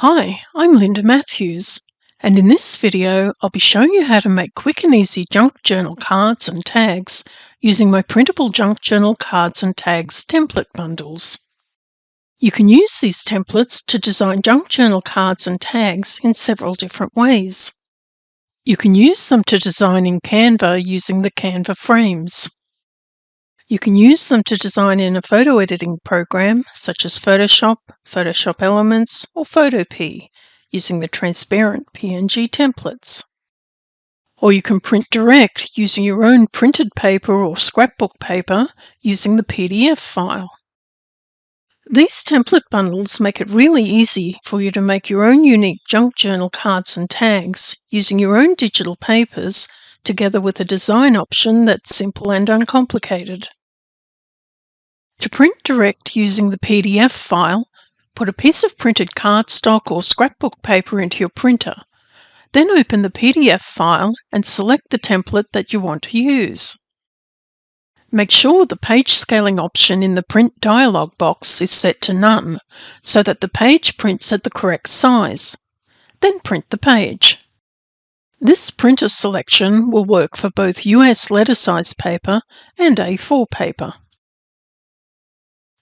Hi, I'm Linda Matthews, and in this video I'll be showing you how to make quick and easy junk journal cards and tags using my printable junk journal cards and tags template bundles. You can use these templates to design junk journal cards and tags in several different ways. You can use them to design in Canva using the Canva frames. You can use them to design in a photo editing program such as Photoshop, Photoshop Elements, or Photopea using the transparent PNG templates. Or you can print direct using your own printed paper or scrapbook paper using the PDF file. These template bundles make it really easy for you to make your own unique junk journal cards and tags using your own digital papers together with a design option that's simple and uncomplicated. To print direct using the PDF file, put a piece of printed cardstock or scrapbook paper into your printer. Then open the PDF file and select the template that you want to use. Make sure the page scaling option in the print dialog box is set to none so that the page prints at the correct size. Then print the page. This printer selection will work for both US letter size paper and A4 paper.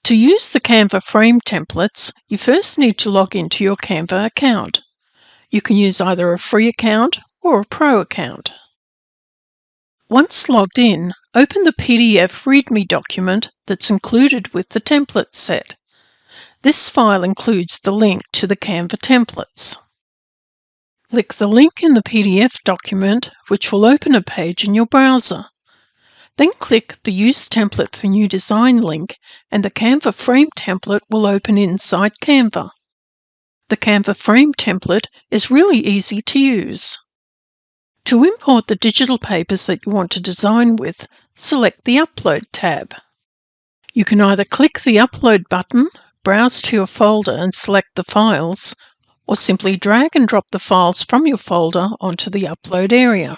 To use the Canva frame templates, you first need to log into your Canva account. You can use either a free account or a pro account. Once logged in, open the PDF README document that's included with the template set. This file includes the link to the Canva templates. Click the link in the PDF document, which will open a page in your browser. Then click the Use Template for New Design link and the Canva Frame template will open inside Canva. The Canva Frame template is really easy to use. To import the digital papers that you want to design with, select the Upload tab. You can either click the Upload button, browse to your folder and select the files, or simply drag and drop the files from your folder onto the Upload area.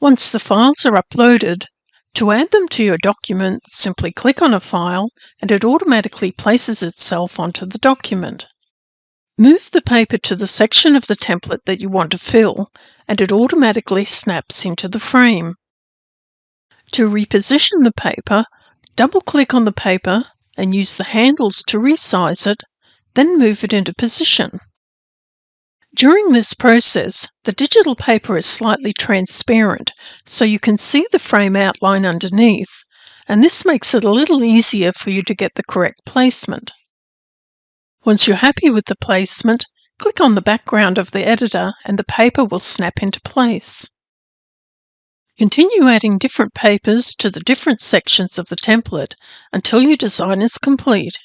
Once the files are uploaded, to add them to your document, simply click on a file and it automatically places itself onto the document. Move the paper to the section of the template that you want to fill and it automatically snaps into the frame. To reposition the paper, double-click on the paper and use the handles to resize it, then move it into position. During this process, the digital paper is slightly transparent, so you can see the frame outline underneath, and this makes it a little easier for you to get the correct placement. Once you're happy with the placement, click on the background of the editor and the paper will snap into place. Continue adding different papers to the different sections of the template until your design is complete.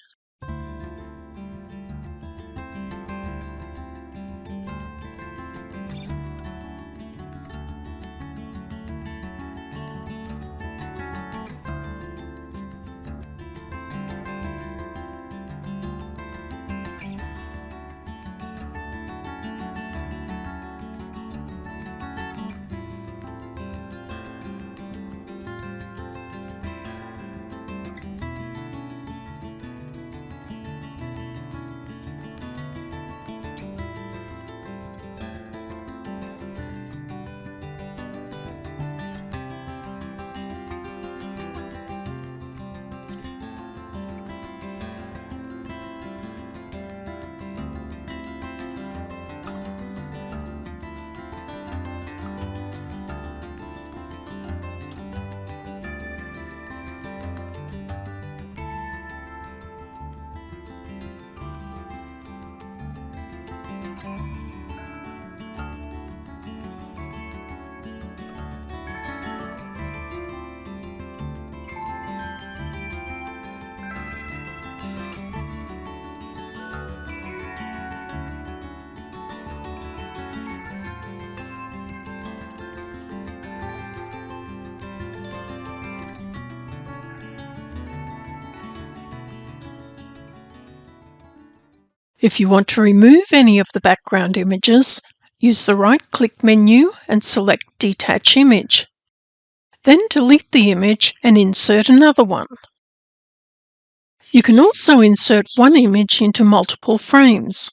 If you want to remove any of the background images, use the right-click menu and select Detach Image. Then delete the image and insert another one. You can also insert one image into multiple frames.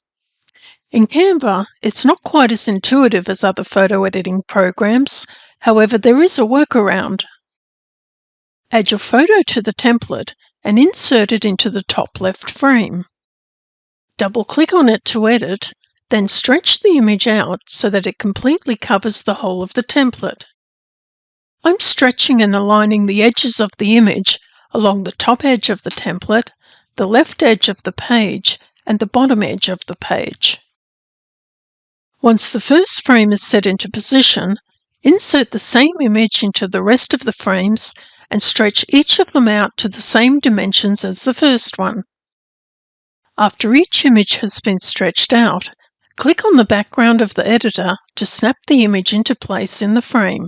In Canva, it's not quite as intuitive as other photo editing programs. However, there is a workaround. Add your photo to the template and insert it into the top left frame. Double-click on it to edit, then stretch the image out so that it completely covers the whole of the template. I'm stretching and aligning the edges of the image along the top edge of the template, the left edge of the page, and the bottom edge of the page. Once the first frame is set into position, insert the same image into the rest of the frames and stretch each of them out to the same dimensions as the first one. After each image has been stretched out, click on the background of the editor to snap the image into place in the frame.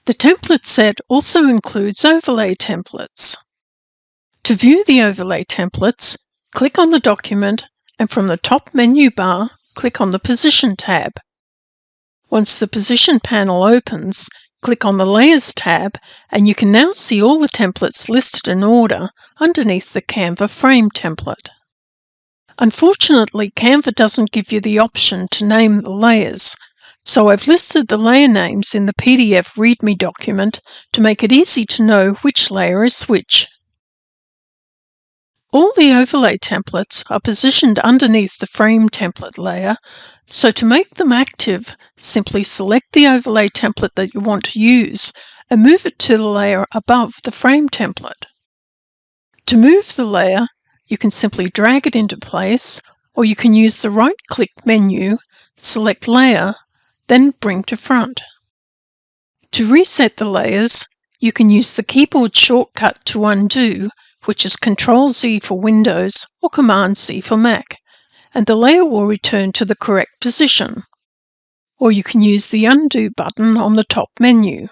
The template set also includes overlay templates. To view the overlay templates, click on the document and from the top menu bar, click on the Position tab. Once the Position panel opens, click on the Layers tab and you can now see all the templates listed in order underneath the Canva frame template. Unfortunately, Canva doesn't give you the option to name the layers, so I've listed the layer names in the PDF README document to make it easy to know which layer is which. All the overlay templates are positioned underneath the frame template layer, so to make them active, simply select the overlay template that you want to use and move it to the layer above the frame template. To move the layer, you can simply drag it into place, or you can use the right-click menu, select Layer, then bring to front. To reset the layers, you can use the keyboard shortcut to undo, which is Ctrl-Z for Windows or Command-C for Mac, and the layer will return to the correct position. Or you can use the Undo button on the top menu.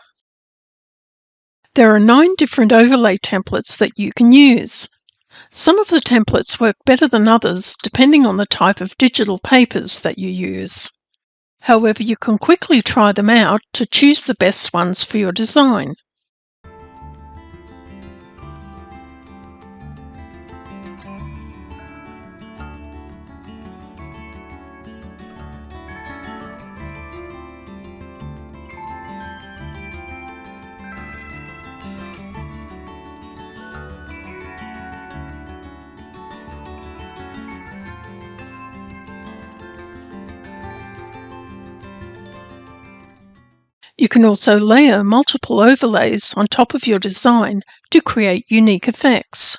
There are 9 different overlay templates that you can use. Some of the templates work better than others depending on the type of digital papers that you use. However, you can quickly try them out to choose the best ones for your design. You can also layer multiple overlays on top of your design to create unique effects.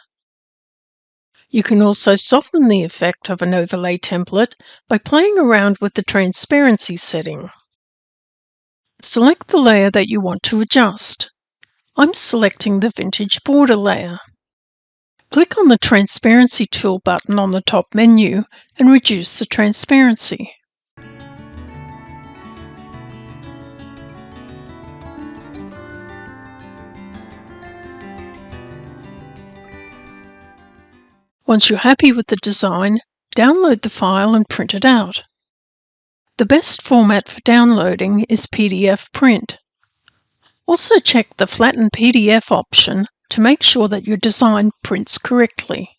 You can also soften the effect of an overlay template by playing around with the transparency setting. Select the layer that you want to adjust. I'm selecting the Vintage Border layer. Click on the Transparency tool button on the top menu and reduce the transparency. Once you're happy with the design, download the file and print it out. The best format for downloading is PDF print. Also check the Flatten PDF option to make sure that your design prints correctly.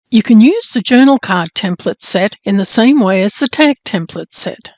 You can use the journal card template set in the same way as the tag template set.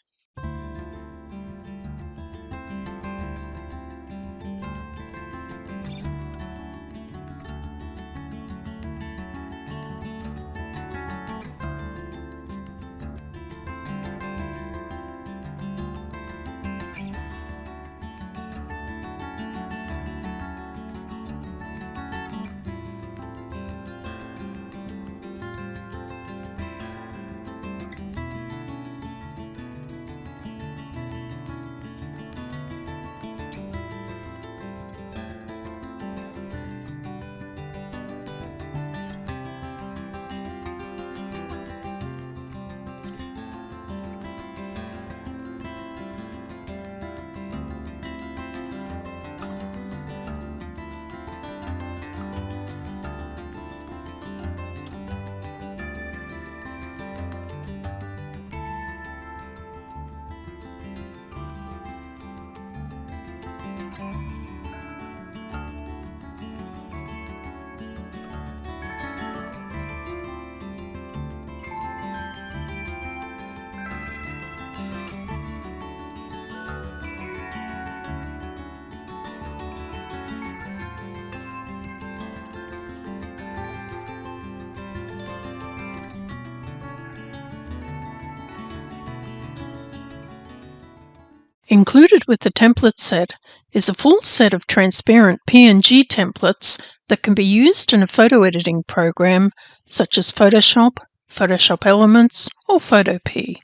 Included with the template set is a full set of transparent PNG templates that can be used in a photo editing program such as Photoshop, Photoshop Elements, or Photopea.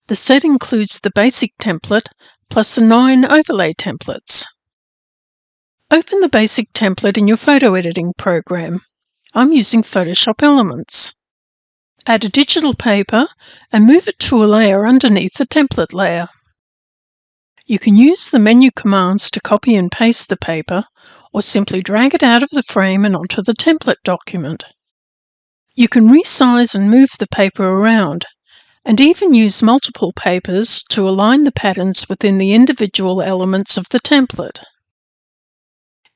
The set includes the basic template plus the 9 overlay templates. Open the basic template in your photo editing program. I'm using Photoshop Elements. Add a digital paper and move it to a layer underneath the template layer. You can use the menu commands to copy and paste the paper, or simply drag it out of the frame and onto the template document. You can resize and move the paper around, and even use multiple papers to align the patterns within the individual elements of the template.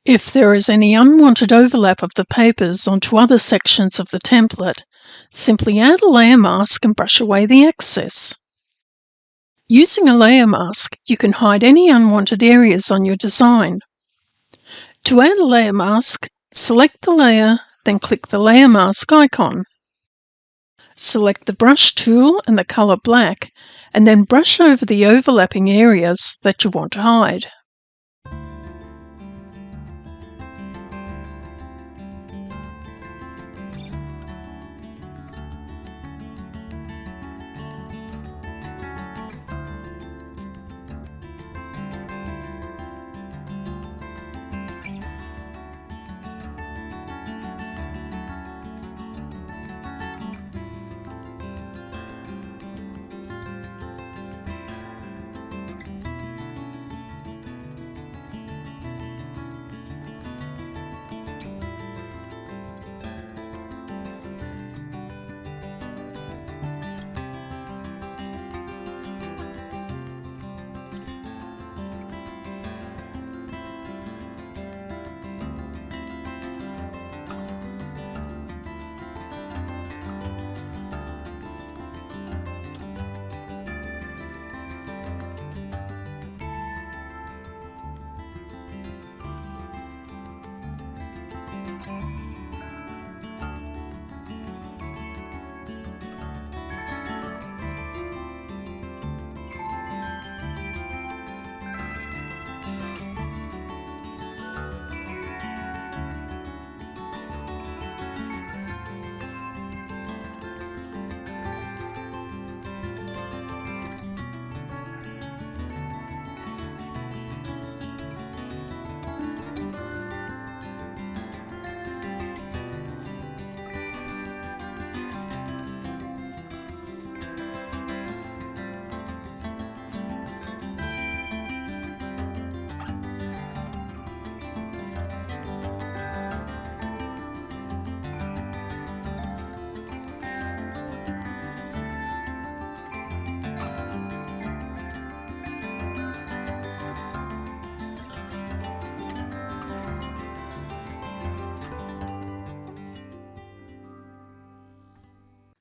If there is any unwanted overlap of the papers onto other sections of the template, simply add a layer mask and brush away the excess. Using a layer mask, you can hide any unwanted areas on your design. To add a layer mask, select the layer, then click the layer mask icon. Select the brush tool and the color black, and then brush over the overlapping areas that you want to hide.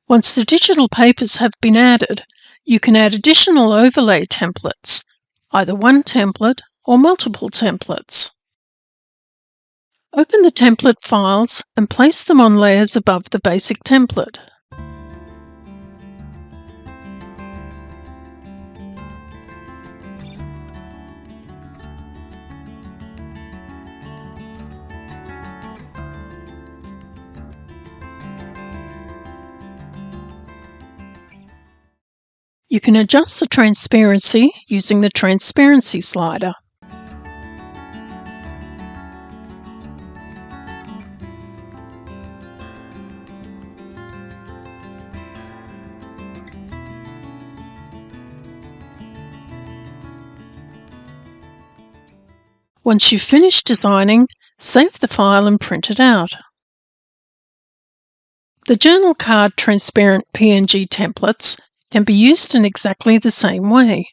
Once the digital papers have been added, you can add additional overlay templates, either one template or multiple templates. Open the template files and place them on layers above the basic template. You can adjust the transparency using the transparency slider. Once you've finished designing, save the file and print it out. The journal card transparent PNG templates can be used in exactly the same way.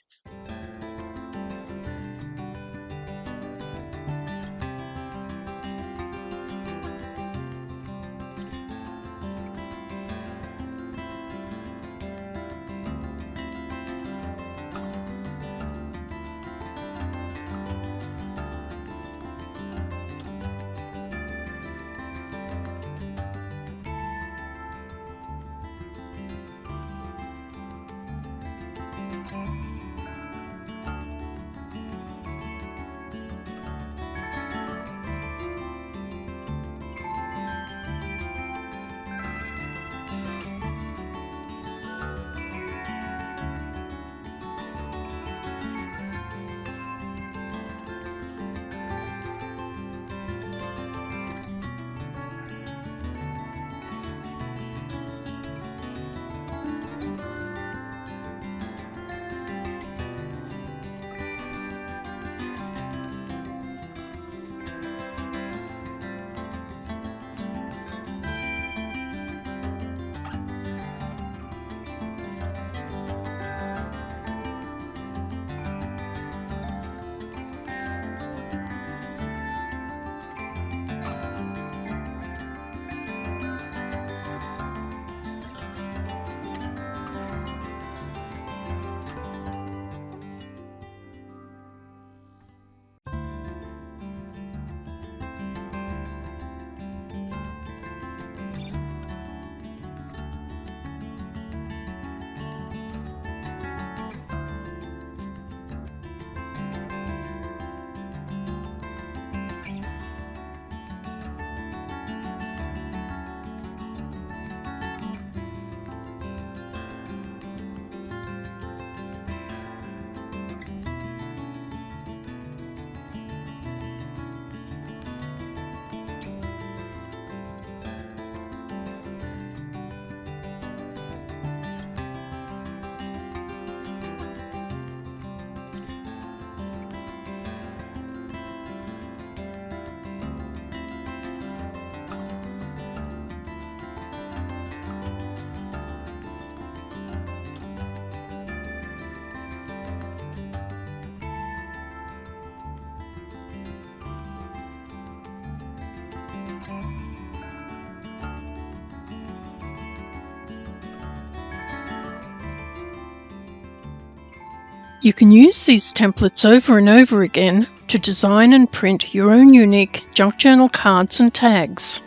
You can use these templates over and over again to design and print your own unique junk journal cards and tags.